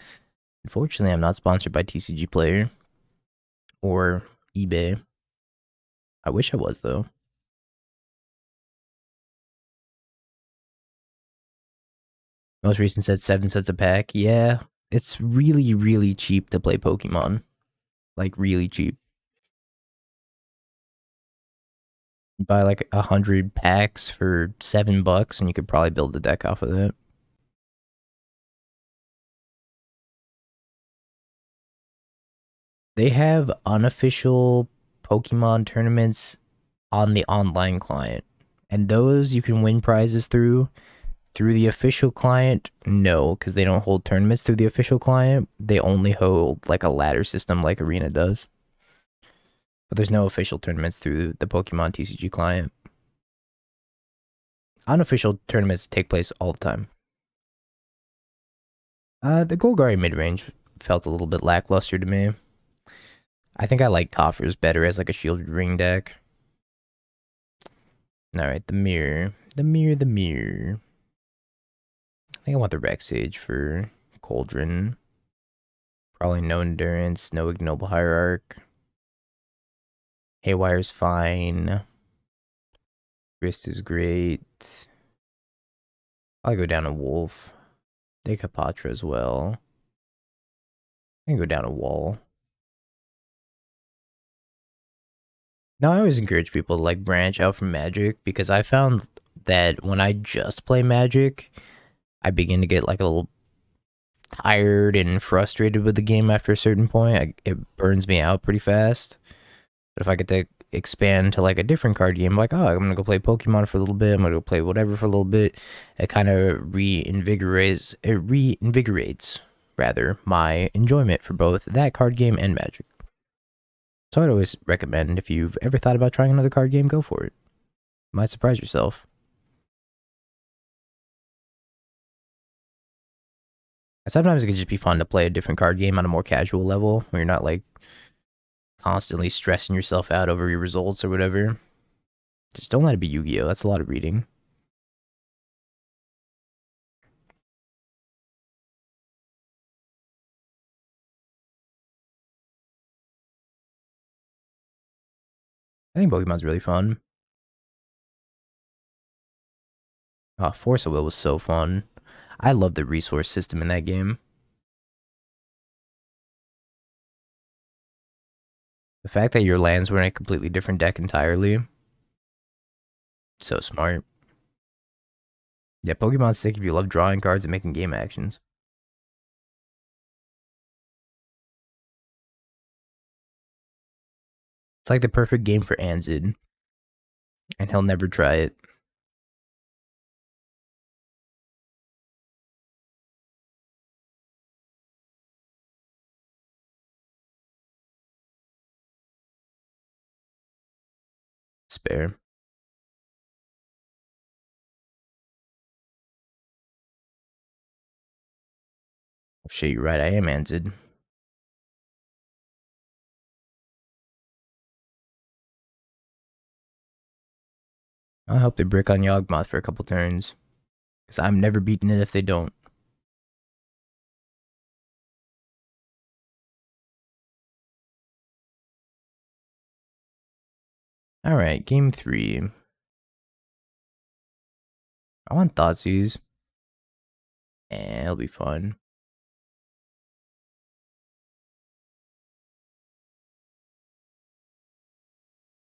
Unfortunately, I'm not sponsored by TCG Player or eBay. I wish I was though. Most recent set, 7 sets a pack. Yeah, it's really, really cheap to play Pokemon. Like, really cheap. You buy like 100 packs for $7 and you could probably build a deck off of that. They have unofficial Pokemon tournaments on the online client. And those you can win prizes through. Through the official client, no, because they don't hold tournaments through the official client. They only hold like a ladder system like Arena does. But there's no official tournaments through the Pokemon TCG client. Unofficial tournaments take place all the time. The Golgari mid-range felt a little bit lackluster to me. I think I like coffers better as like a shielded ring deck. Alright, the mirror. The mirror, the mirror. I think I want the Rex Sage for Cauldron. Probably no Endurance, no Ignoble Hierarch. Haywire's fine. Grist is great. I'll go down a Wolf. Decapatra as well. I can go down a Wall. Now, I always encourage people to like branch out from Magic because I found that when I just play Magic, I begin to get like a little tired and frustrated with the game after a certain point. It burns me out pretty fast. But if I get to expand to like a different card game, like, oh, I'm gonna go play Pokemon for a little bit, I'm gonna go play whatever for a little bit, it kind of reinvigorates rather my enjoyment for both that card game and Magic. So I'd always recommend, if you've ever thought about trying another card game, go for it. You might surprise yourself. Sometimes it can just be fun to play a different card game on a more casual level, where you're not like constantly stressing yourself out over your results or whatever. Just don't let it be Yu-Gi-Oh! That's a lot of reading. I think Pokemon's really fun. Oh, Force of Will was so fun. I love the resource system in that game. The fact that your lands were in a completely different deck entirely. So smart. Yeah, Pokemon's sick if you love drawing cards and making game actions. It's like the perfect game for Anzid. And he'll never try it. Spare. Oh, shit, you're right, I am Anzid. I hope they brick on Yawgmoth for a couple turns. Because I'm never beating it if they don't. Alright, game 3. I want Thoughtseize. And it'll be fun.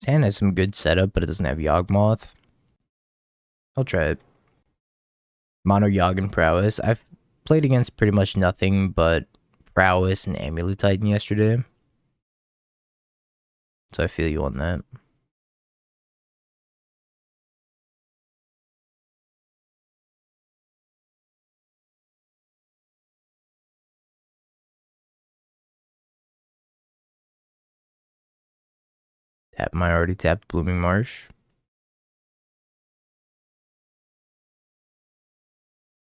His hand has some good setup, but it doesn't have Yawgmoth. I'll try it. Mono Yawg and Prowess. I've played against pretty much nothing but Prowess and Amulet Titan yesterday. So I feel you on that. Tap my already tapped Blooming Marsh.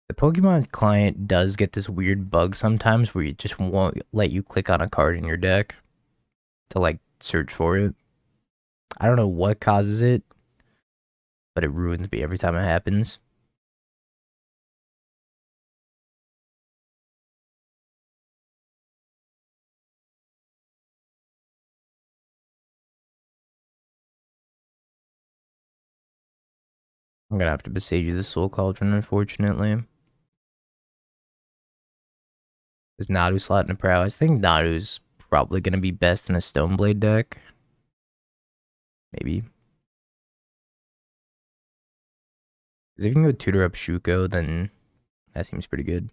The Pokemon client does get this weird bug sometimes where it just won't let you click on a card in your deck to like search for it. I don't know what causes it, but it ruins me every time it happens. I'm gonna have to besage the Soul Cauldron, unfortunately. Is Nadu slot in a Prowess? I think Nadu's probably gonna be best in a Stoneblade deck. Maybe. Because if you can go tutor up Shuko, then that seems pretty good.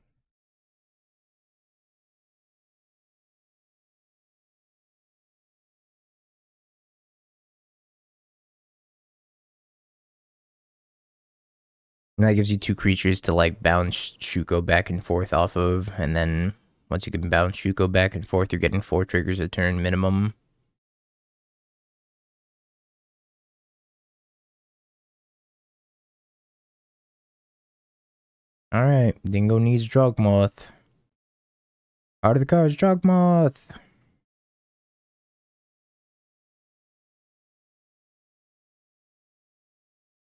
And that gives you 2 creatures to like bounce Shuko back and forth off of, and then once you can bounce Shuko back and forth, you're getting 4 triggers a turn minimum. Alright, Dingo needs Yawgmoth. Out of the cards, Yawgmoth.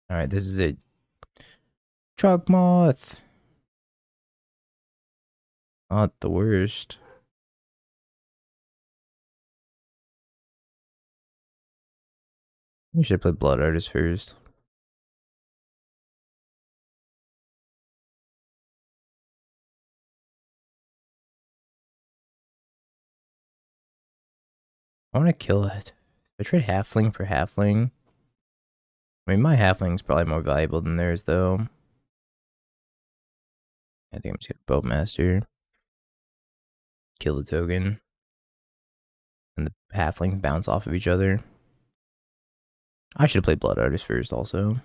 Alright, this is it. Yawgmoth. Not the worst. We should play Blood Artist first. I want to kill it. I trade Halfling for Halfling. I mean, my Halfling's probably more valuable than theirs, though. I think I'm just gonna Bowmaster. Kill the token. And the Halflings bounce off of each other. I should have played Blood Artist first, also.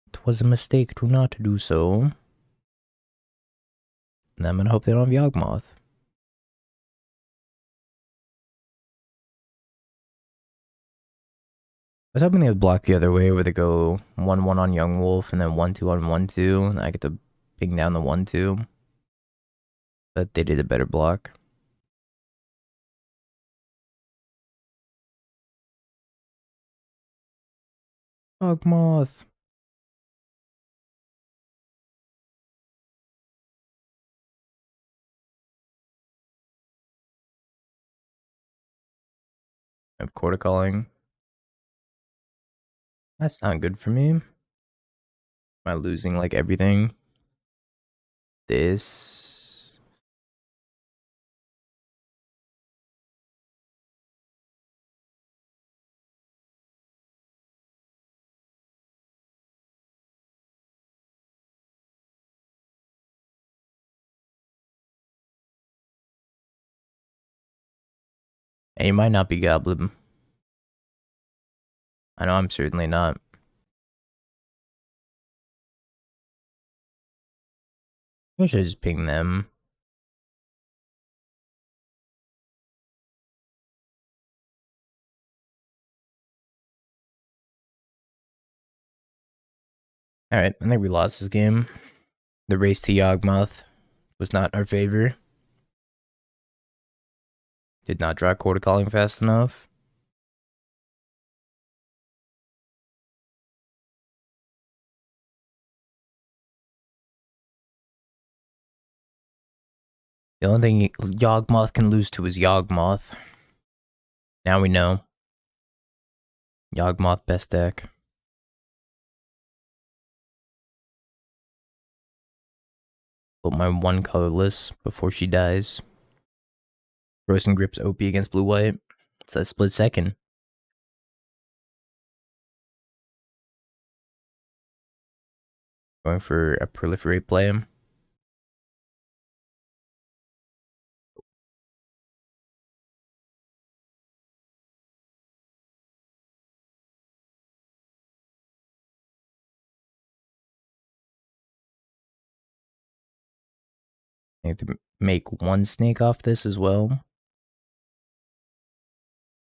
It was a mistake to not do so. And I'm gonna hope they don't have Yawgmoth. I was hoping they would block the other way, where they go 1-1 on Yawgmoth and then 1-2 on 1-2, and I get to ping down the 1-2. But they did a better block. Yawgmoth. I have Quarter Calling. That's not good for me. Am I losing like everything? This. And you might not be Goblin. I know I'm certainly not. I should just ping them. Alright, I think we lost this game. The race to Yawgmoth was not in our favor. Did not draw Quarter Calling fast enough. The only thing Yawgmoth can lose to is Yawgmoth. Now we know. Yawgmoth best deck. Put my one colorless before she dies. Frozen Grip's OP against blue-white. It's that split second. Going for a proliferate play. I have to make one snake off this as well.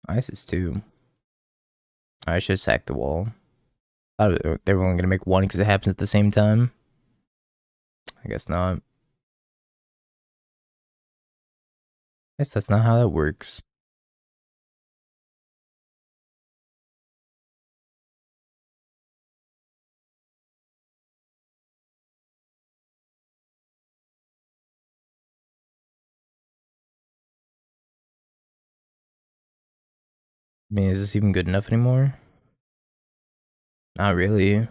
Ice is 2. I should sack the wall. I thought they were only going to make one because it happens at the same time. I guess not. I guess that's not how that works. I mean, is this even good enough anymore? Not really.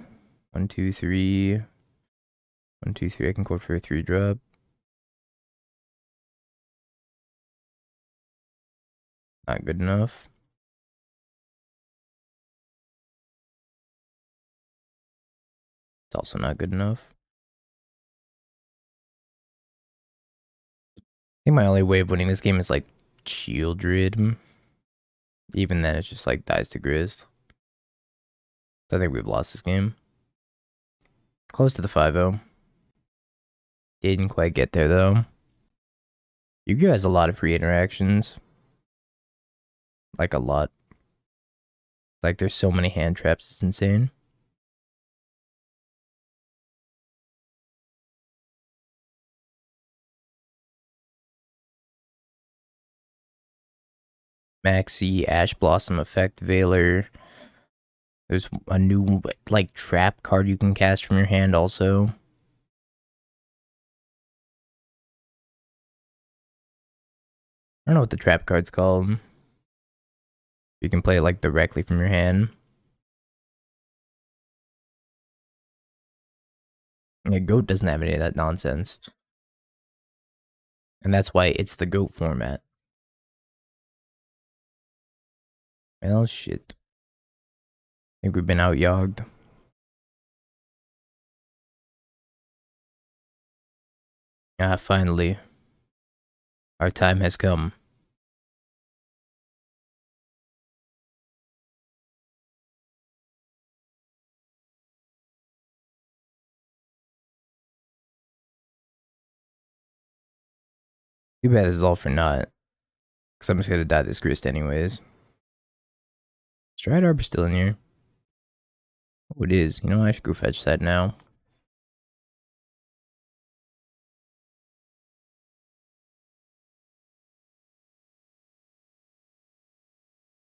1, 2, 3. 1, 2, 3. I can go for a 3-drop. Not good enough. It's also not good enough. I think my only way of winning this game is like Shieldred. Even then, it's just like dies to Grizz. I think we've lost this game. Close to the 5-0. Didn't quite get there though. Yu-Gi-Oh has a lot of free interactions. Like a lot. Like there's so many hand traps, it's insane. Maxi, Ash Blossom Effect, Veiler. There's a new, like, trap card you can cast from your hand also. I don't know what the trap card's called. You can play it, like, directly from your hand. Yeah, Goat doesn't have any of that nonsense. And that's why it's the Goat format. Well, shit. I think we've been out-yogged. Ah, finally. Our time has come. Too bad this is all for naught. Because I'm just gonna die this grist anyways. Stride Arbor's still in here. Oh, it is. You know, I should go fetch that now.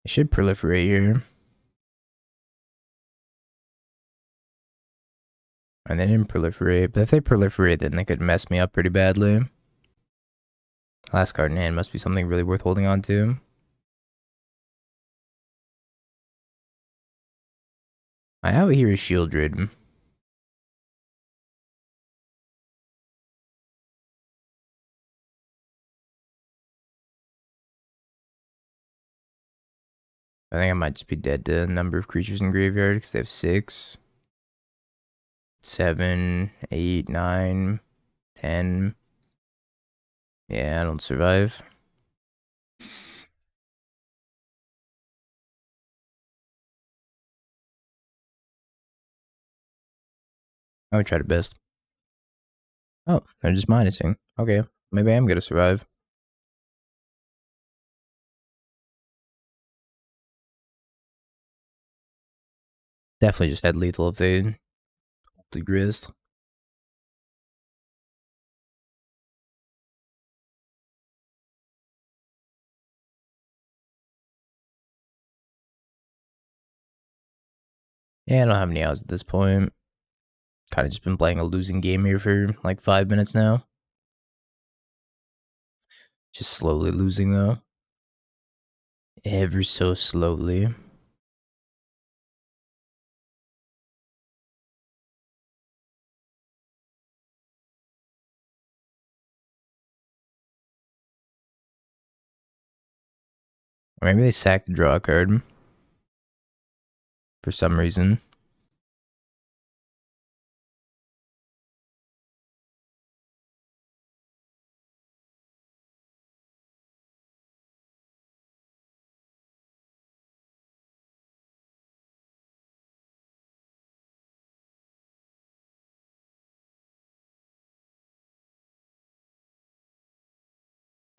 I should proliferate here. And they didn't proliferate, but if they proliferate, then they could mess me up pretty badly. Last card in hand must be something really worth holding on to. My out here is Shieldred. I think I might just be dead to a number of creatures in graveyard because they have 6, 7, 8, 9, 10. Yeah, I don't survive. I would try to best. Oh, they're just minusing. Okay, maybe I am gonna survive. Definitely just had lethal if they grist. Yeah, I don't have any outs at this point. Kind of just been playing a losing game here for like 5 minutes now. Just slowly losing though. Ever so slowly. Or maybe they sacked the draw card. For some reason.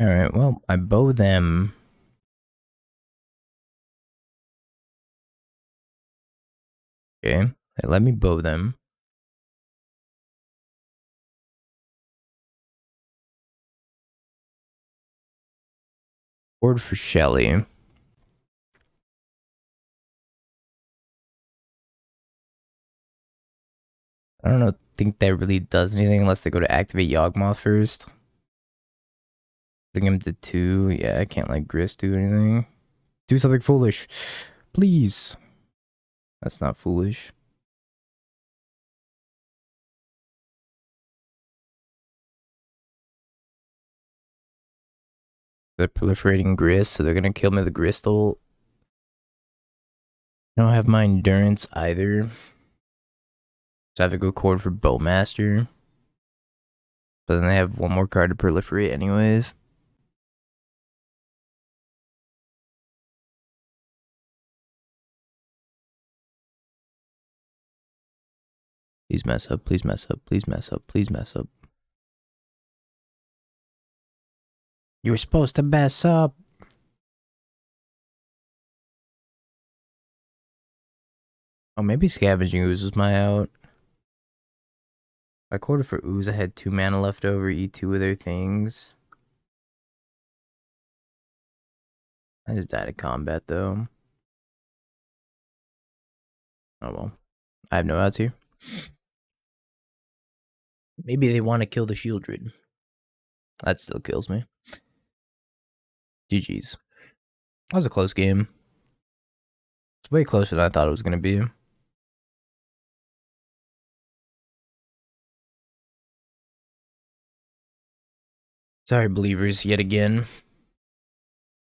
Alright, well, I bow them. Okay, they let me bow them. Board for Shelly. I don't know, think that really does anything unless they go to activate Yawgmoth first. Putting him to 2. Yeah, I can't like Grist do anything. Do something foolish. Please. That's not foolish. They're proliferating Grist, so they're gonna kill me with the Gristle. I don't have my Endurance either. So I have to go cord for Bowmaster. But then they have one more card to proliferate anyways. Please mess up, please mess up, please mess up, please mess up. You were supposed to mess up. Oh, maybe Scavenging Ooze was my out. I quartered for Ooze, I had 2 mana left over, eat 2 of their things. I just died of combat though. Oh well. I have no outs here. Maybe they want to kill the Shieldred. That still kills me. GG's. That was a close game. It's way closer than I thought it was going to be. Sorry, believers, yet again.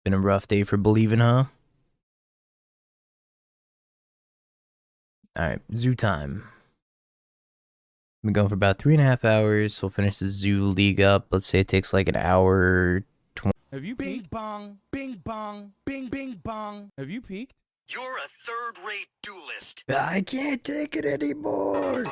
Been a rough day for believing, huh? Alright, zoo time. Been going for about 3.5 hours. So we'll finish the zoo league up. Let's say it takes like an hour 20. Have you peaked? Bing bong, bing bong, bing bing bong. Have you peaked? You're a third-rate duelist. I can't take it anymore.